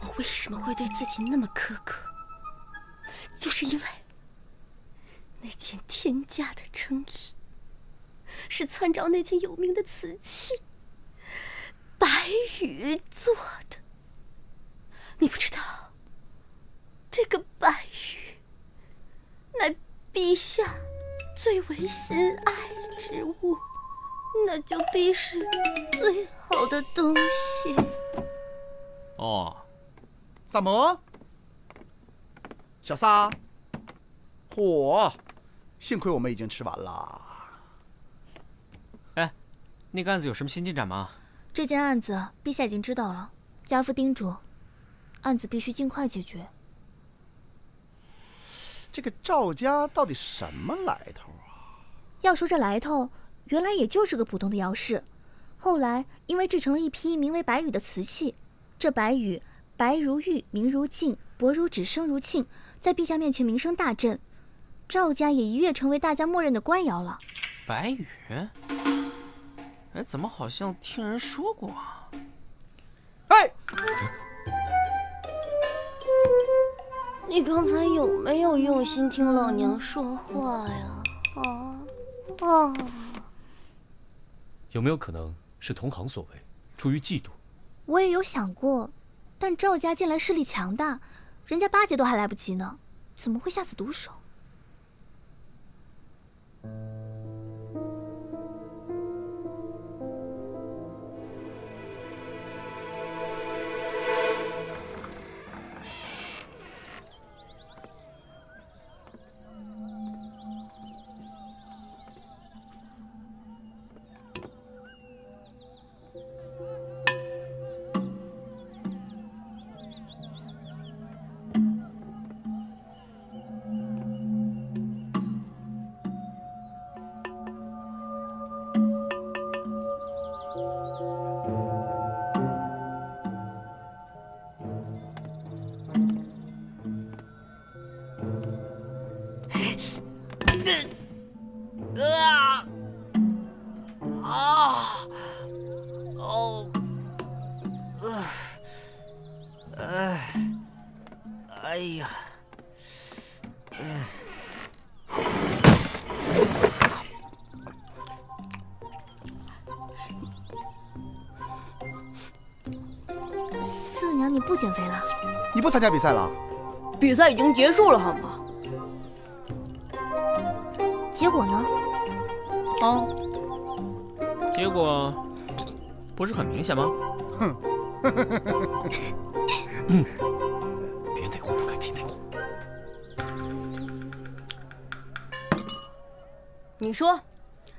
[SPEAKER 13] 我为什么会对自己那么苛刻？就是因为那件天价的衬衣是参照那件有名的瓷器白玉做的。你不知道，这个白玉乃陛下最为心爱之物，那就必是最好的东西。
[SPEAKER 17] 哦，
[SPEAKER 12] 萨摩，小萨，嚯，幸亏我们已经吃完了。
[SPEAKER 17] 哎，那个案子有什么新进展吗？
[SPEAKER 13] 这件案子陛下已经知道了，家父叮嘱，案子必须尽快解决。
[SPEAKER 12] 这个赵家到底什么来头啊？
[SPEAKER 13] 要说这来头，原来也就是个普通的窑室，后来因为制成了一批名为白玉的瓷器，这白玉白如玉，明如镜，薄如纸，声如磬，在陛下面前名声大振，赵家也一跃成为大家默认的官窑了。
[SPEAKER 17] 白玉？哎，怎么好像听人说过啊？
[SPEAKER 12] 哎，
[SPEAKER 13] 你刚才有没有用心听老娘说话呀？
[SPEAKER 14] 有没有可能是同行所为，出于嫉妒？
[SPEAKER 13] 我也有想过，但赵家近来势力强大，人家巴结都还来不及呢，怎么会下此毒手？
[SPEAKER 17] 哎呀，
[SPEAKER 13] 四娘，你不减肥了？
[SPEAKER 12] 你不参加比赛了？
[SPEAKER 13] 比赛已经结束了，好吗？结果呢？
[SPEAKER 17] 结果不是很明显吗？
[SPEAKER 12] 哼，
[SPEAKER 14] 别内讧，不该提内讧。
[SPEAKER 13] 你说，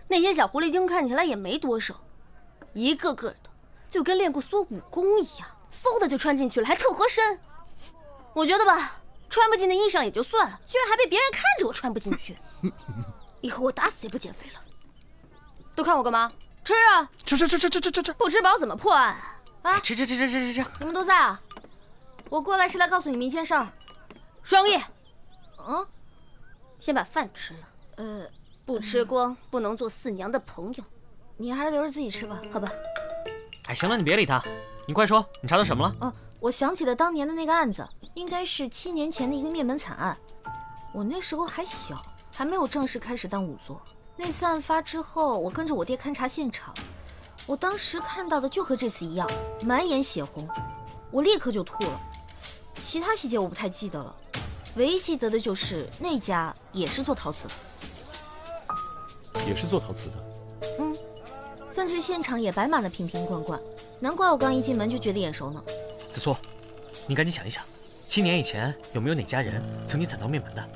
[SPEAKER 13] 那些小狐狸精看起来也没多少，一个个的
[SPEAKER 7] 就跟练过缩骨功一样，嗖的就穿进去了，还特合身。我觉得吧，穿不进的衣裳也就算了，居然还被别人看着我穿不进去。以后我打死也不减肥了。都看我干嘛？吃啊！
[SPEAKER 12] 吃！
[SPEAKER 7] 不吃饱怎么破案啊？
[SPEAKER 17] 吃！
[SPEAKER 7] 你们都在啊？我过来是来告诉你们一件事儿。双叶，先把饭吃了。不吃光不能做四娘的朋友。你还是留着自己吃吧，好吧？
[SPEAKER 17] 哎，行了，你别理他，你快说，你查到什么了？
[SPEAKER 13] 我想起了当年的那个案子，应该是7年前的一个灭门惨案。我那时候还小，还没有正式开始当仵作。那次案发之后，我跟着我爹勘察现场，我当时看到的就和这次一样，满眼血红，我立刻就吐了。其他细节我不太记得了，唯一记得的就是那家也是做陶瓷的。
[SPEAKER 14] 也是做陶瓷的？
[SPEAKER 13] 犯罪现场也摆满了瓶瓶罐罐，难怪我刚一进门就觉得眼熟呢。
[SPEAKER 17] 子粗，你赶紧想一想，7年以前有没有哪家人曾经惨遭灭门的？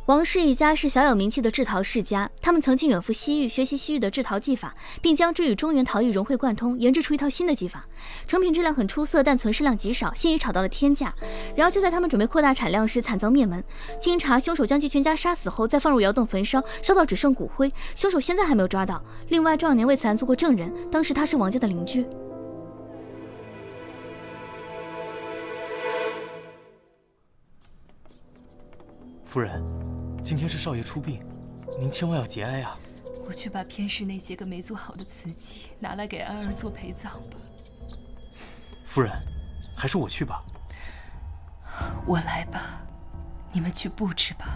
[SPEAKER 20] 王氏一家是小有名气的制陶世家，他们曾经远赴西域学习西域的制陶技法，并将之与中原陶艺融会贯通，研制出一套新的技法。成品质量很出色，但存世量极少，现已炒到了天价。然而就在他们准备扩大产量时，惨遭灭门。经查，凶手将其全家杀死后，再放入窑洞焚烧，烧到只剩骨灰。凶手现在还没有抓到。另外，赵年为此案做过证人，当时他是王家的邻居。
[SPEAKER 16] 夫人，今天是少爷出殡，您千万要节哀啊！
[SPEAKER 3] 我去把偏室那些个没做好的瓷器拿来给安儿做陪葬吧。
[SPEAKER 16] 夫人，还是我去吧。
[SPEAKER 3] 我来吧，你们去布置吧。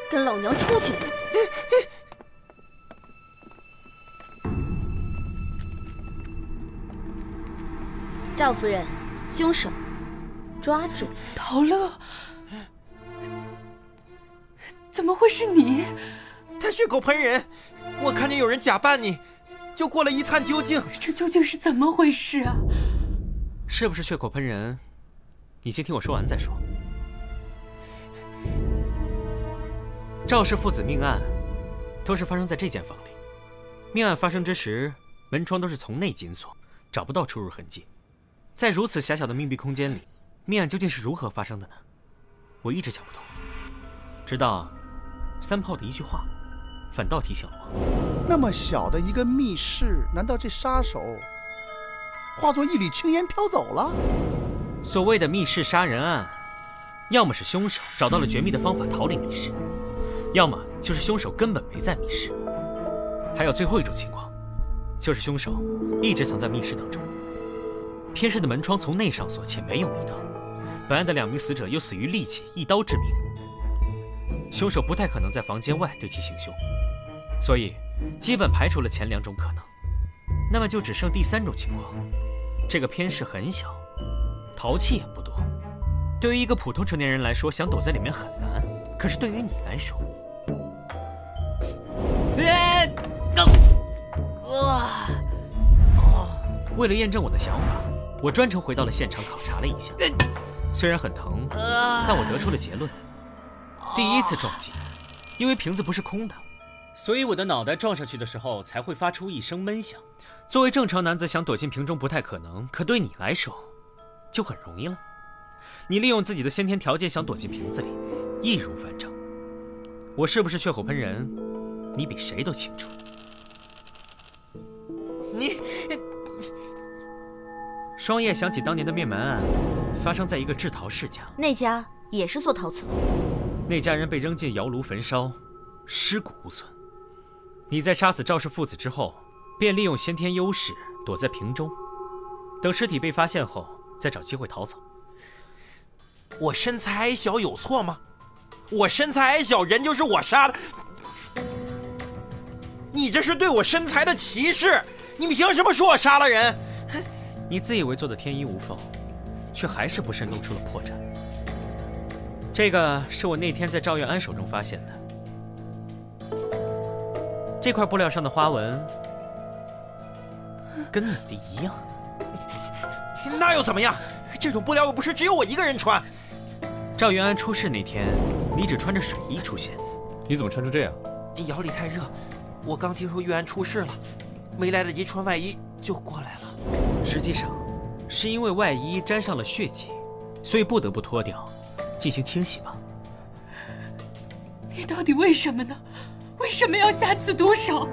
[SPEAKER 7] 跟老娘出去！赵夫人，凶手抓住！
[SPEAKER 3] 陶乐，怎么会是你？
[SPEAKER 19] 他血口喷人，我看见有人假扮你，就过来一探究竟。
[SPEAKER 3] 这究竟是怎么回事啊？
[SPEAKER 17] 是不是血口喷人？你先听我说完再说。赵氏父子命案，都是发生在这间房里。命案发生之时，门窗都是从内紧锁，找不到出入痕迹。在如此狭小的密闭空间里，命案究竟是如何发生的呢？我一直想不通。直到三炮的一句话，反倒提醒了我。
[SPEAKER 12] 那么小的一个密室，难道这杀手化作一缕青烟飘走了？
[SPEAKER 17] 所谓的密室杀人案，要么是凶手找到了绝密的方法逃离密室，要么就是凶手根本没在密室。还有最后一种情况，就是凶手一直藏在密室当中。偏室的门窗从内上锁，且没有密道。本案的2名死者又死于利器，一刀致命。凶手不太可能在房间外对其行凶，所以基本排除了前2种可能。那么就只剩第3种情况。这个偏室很小，陶器也不多。对于一个普通成年人来说，想躲在里面很难。可是对于你来说，为了验证我的想法，我专程回到了现场考察了一下。虽然很疼，但我得出了结论：第一次撞击，因为瓶子不是空的，所以我的脑袋撞上去的时候才会发出一声闷响。作为正常男子想躲进瓶中不太可能，可对你来说就很容易了。你利用自己的先天条件想躲进瓶子里，易如反掌。我是不是血口喷人，你比谁都清楚。
[SPEAKER 19] 你，
[SPEAKER 17] 双叶想起当年的灭门案，发生在一个制陶世家，
[SPEAKER 13] 那家也是做陶瓷的。
[SPEAKER 17] 那家人被扔进窑炉焚烧，尸骨无存。你在杀死赵氏父子之后，便利用先天优势躲在瓶中，等尸体被发现后，再找机会逃走。
[SPEAKER 19] 我身材矮小有错吗？我身材矮小，人就是我杀的。你这是对我身材的歧视！你们凭什么说我杀了人？
[SPEAKER 17] 你自以为做的天衣无缝，却还是不慎露出了破绽。这个是我那天在赵月安手中发现的。这块布料上的花纹跟你的一样。
[SPEAKER 19] 那又怎么样？这种布料又不是只有我一个人穿。
[SPEAKER 17] 赵元安出事那天，你只穿着水衣出现。
[SPEAKER 14] 你怎么穿成这样？
[SPEAKER 19] 窑里太热，我刚听说月安出事了，没来得及穿外衣就过来了。
[SPEAKER 17] 实际上，是因为外衣沾上了血迹，所以不得不脱掉，进行清洗吧。
[SPEAKER 3] 你到底为什么呢？为什么要下此毒手？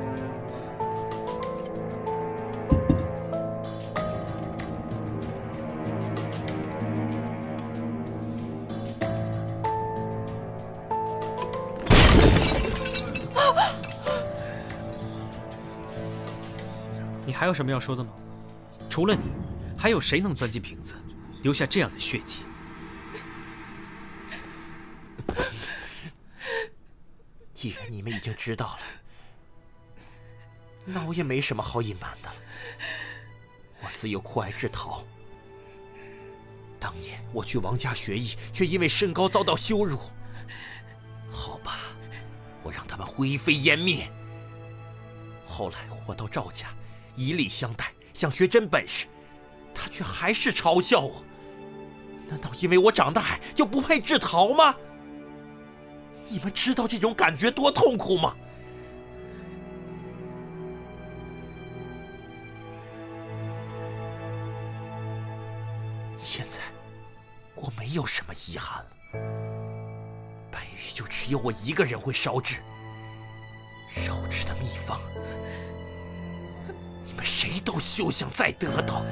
[SPEAKER 17] 你还有什么要说的吗？除了你，还有谁能钻进瓶子，留下这样的血迹？
[SPEAKER 19] 既然你们已经知道了，那我也没什么好隐瞒的了。我自幼酷爱制陶，当年我去王家学艺，却因为身高遭到羞辱。好吧，我让他们灰飞烟灭。后来我到赵家，以礼相待，想学真本事，他却还是嘲笑我。难道因为我长得矮就不配制陶吗？你们知道这种感觉多痛苦吗？现在我没有什么遗憾了，白玉就只有我一个人会烧制，烧制的秘方，你们谁都休想再得到。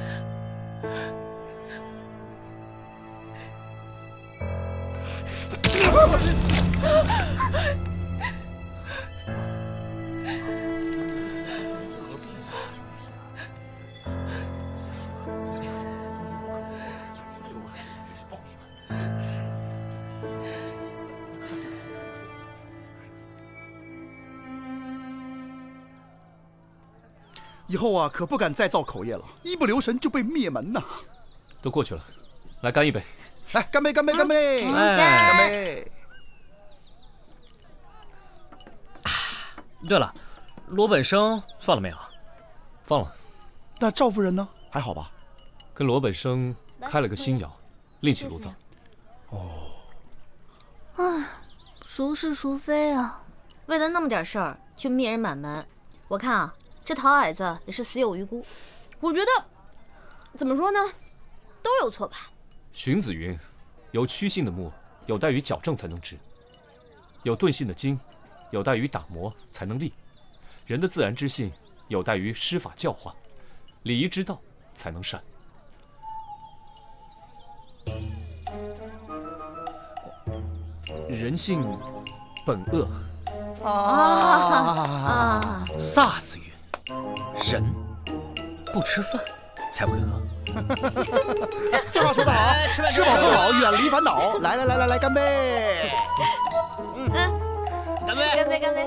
[SPEAKER 12] 以后啊，可不敢再造口业了，一不留神就被灭门呐！
[SPEAKER 14] 都过去了，来干一杯！
[SPEAKER 12] 来，干杯！干杯！干杯！干杯！
[SPEAKER 17] 对了，罗本生放了没有？
[SPEAKER 14] 放了。
[SPEAKER 12] 那赵夫人呢？还好吧？
[SPEAKER 14] 跟罗本生开了个新窑，另起炉灶。
[SPEAKER 12] 哦。
[SPEAKER 13] 唉，孰是孰非啊？为了那么点事儿就灭人满门，我看啊，这陶矮子也是死有余辜。我觉得，怎么说呢，都有错吧。
[SPEAKER 14] 荀子云：“有曲性的木，有待于矫正才能直；有钝性的金，有待于打磨才能立。人的自然之性，有待于师法教化；礼仪之道才能善。”人性本恶。
[SPEAKER 17] 萨子云：“人不吃饭才会饿。”
[SPEAKER 12] 这话说得好，吃饱喝好，远离烦恼。来，干杯！
[SPEAKER 17] 干杯！
[SPEAKER 13] 干杯！干杯！